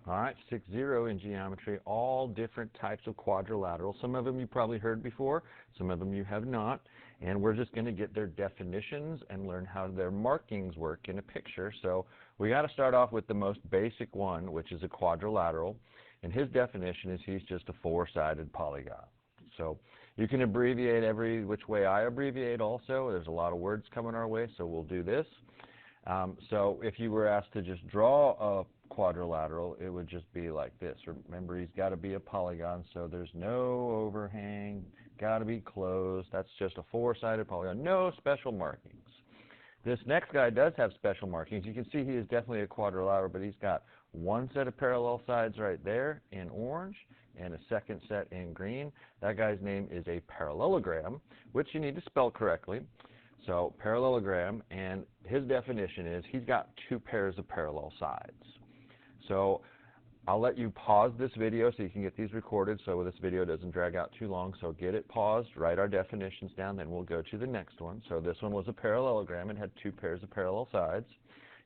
All right, 6-0 in geometry, all different types of quadrilaterals. Some of them you probably heard before, some of them you have not. And we're just going to get their definitions and learn how their markings work in a picture. So we got to start off with the most basic one, which is a quadrilateral. And his definition is he's just a four-sided polygon. So you can abbreviate every which way I abbreviate also. There's a lot of words coming our way, so we'll do this. So if you were asked to just draw a quadrilateral, it would just be like this. Remember, he's got to be a polygon, so there's no overhang, got to be closed. That's just a four-sided polygon, no special markings. This next guy does have special markings. You can see he is definitely a quadrilateral, but he's got one set of parallel sides right there in orange and a second set in green. That guy's name is a parallelogram, which you need to spell correctly. So parallelogram, and his definition is he's got two pairs of parallel sides. So I'll let you pause this video so you can get these recorded so this video doesn't drag out too long. So get it paused, write our definitions down, then we'll go to the next one. So this one was a parallelogram and had two pairs of parallel sides.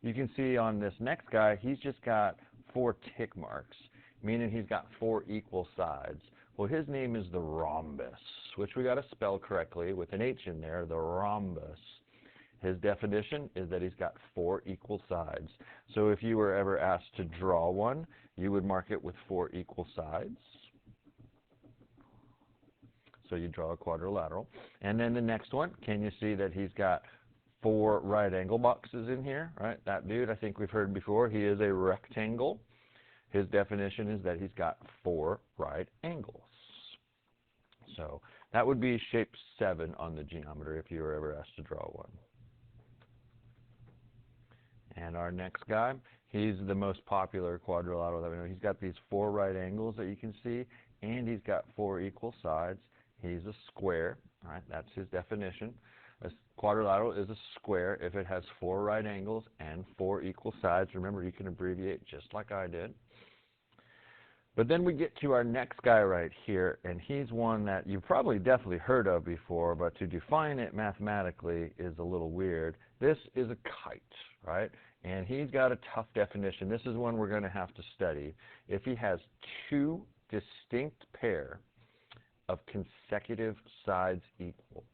You can see on this next guy, he's just got 4 tick marks, meaning he's got 4 equal sides. Well, his name is the rhombus, which we got to spell correctly with an H in there, the rhombus. His definition is that he's got 4 equal sides. So if you were ever asked to draw one, you would mark it with 4 equal sides. So you draw a quadrilateral. And then the next one, can you see that he's got 4 right angle boxes in here, right? That dude, I think we've heard before, he is a rectangle. His definition is that he's got 4 right angles. So that would be shape 7 on the geometry if you were ever asked to draw one. And our next guy, he's the most popular quadrilateral that we know. He's got these 4 right angles that you can see, and he's got 4 equal sides. He's a square, all right? That's his definition. A quadrilateral is a square if it has 4 right angles and 4 equal sides. Remember, you can abbreviate just like I did. But then we get to our next guy right here, and he's one that you've probably definitely heard of before, but to define it mathematically is a little weird. This is a kite, right? And he's got a tough definition. This is one we're going to have to study. If he has 2 distinct pair of consecutive sides equal,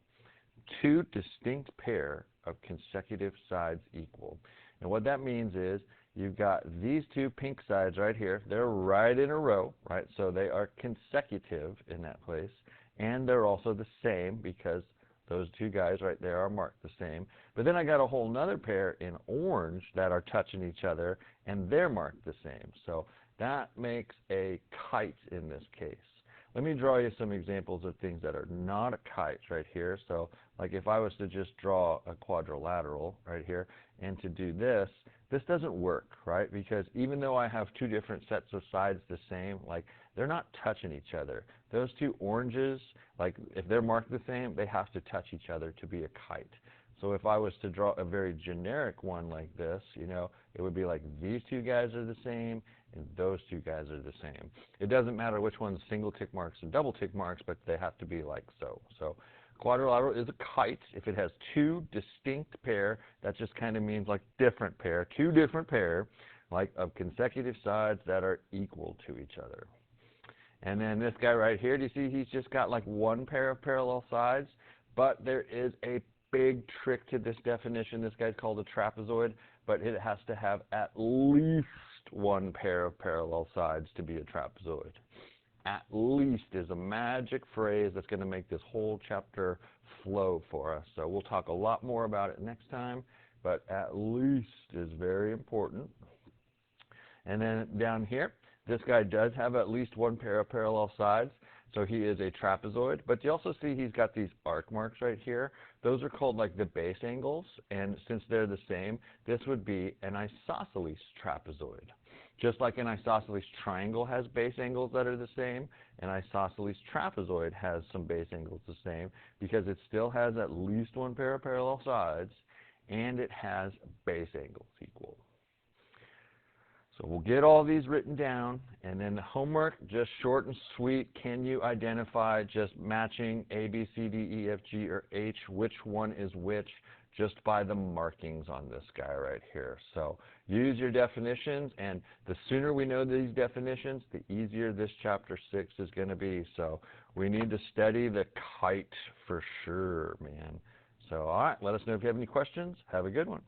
2 distinct pair of consecutive sides equal. And what that means is you've got these 2 pink sides right here. They're right in a row, right? So they are consecutive in that place. And they're also the same because those 2 guys right there are marked the same. But then I got a whole nother pair in orange that are touching each other, and they're marked the same. So that makes a kite in this case. Let me draw you some examples of things that are not a kite right here. So like if I was to just draw a quadrilateral right here and to do this, this doesn't work, right? Because even though I have 2 different sets of sides the same, like they're not touching each other. Those 2 oranges, like if they're marked the same, they have to touch each other to be a kite. So if I was to draw a very generic one like this, you know, it would be like these 2 guys are the same and those 2 guys are the same. It doesn't matter which one's single tick marks and double tick marks, but they have to be like so. So quadrilateral is a kite. If it has 2 distinct pair, that just kind of means like different pair, 2 different pair, like of consecutive sides that are equal to each other. And then this guy right here, do you see he's just got like 1 pair of parallel sides? But there is a big trick to this definition. This guy's called a trapezoid, but it has to have at least 1 pair of parallel sides to be a trapezoid. At least is a magic phrase that's going to make this whole chapter flow for us. So we'll talk a lot more about it next time, but at least is very important. And then down here, this guy does have at least 1 pair of parallel sides, so he is a trapezoid. But you also see he's got these arc marks right here. Those are called like the base angles, and since they're the same, this would be an isosceles trapezoid. Just like an isosceles triangle has base angles that are the same, an isosceles trapezoid has some base angles the same because it still has at least 1 pair of parallel sides and it has base angles equal. So we'll get all these written down, and then the homework, just short and sweet. Can you identify just matching A, B, C, D, E, F, G, or H, which one is which? just by the markings on this guy right here. So use your definitions, and the sooner we know these definitions, the easier this chapter 6 is going to be. So we need to study the kite for sure, man. So all right, let us know if you have any questions. Have a good one.